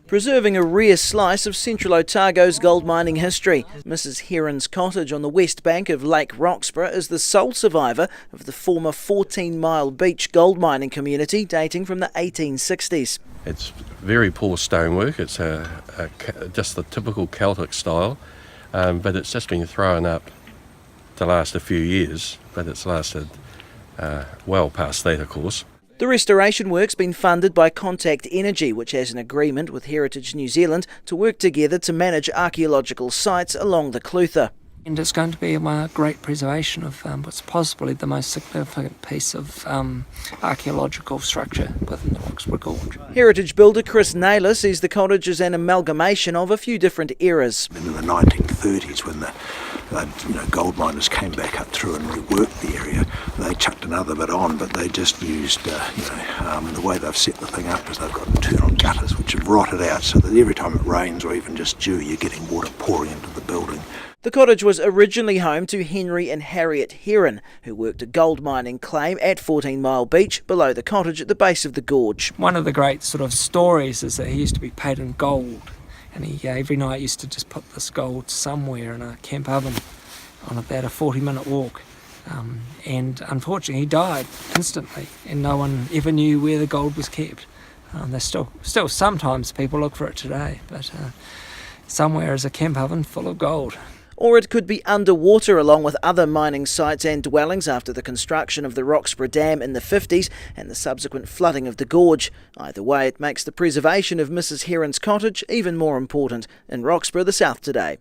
Preserving a rare slice of Central Otago's gold mining history. Mrs Heron's cottage on the west bank of Lake Roxburgh is the sole survivor of the former 14-mile beach gold mining community dating from the 1860s. It's very poor stonework. It's just the typical Celtic style, but it's just been thrown up to last a few years, but it's lasted well past that, of course. The restoration work's been funded by Contact Energy, which has an agreement with Heritage New Zealand to work together to manage archaeological sites along the Clutha. And it's going to be a great preservation of what's possibly the most significant piece of archaeological structure within the Roxburgh Gorge. Heritage builder Chris Naylor says the cottage is an amalgamation of a few different eras. In the 1930s, when the gold miners came back up through and reworked the area, they chucked another bit on, but they just used, the way they've set the thing up is they've got internal gutters which have rotted out, so that every time it rains or even just dew, you're getting water pouring into the building. The cottage was originally home to Henry and Harriet Heron, who worked a gold mining claim at 14 Mile Beach below the cottage at the base of the gorge. One of the great sort of stories is that he used to be paid in gold, and he every night used to just put this gold somewhere in a camp oven on about a 40-minute walk. And unfortunately he died instantly, and no one ever knew where the gold was kept. There's still sometimes people look for it today, but somewhere is a camp oven full of gold. Or it could be underwater along with other mining sites and dwellings after the construction of the Roxburgh Dam in the 50s and the subsequent flooding of the gorge. Either way, it makes the preservation of Mrs Heron's cottage even more important. In Roxburgh, the South Today.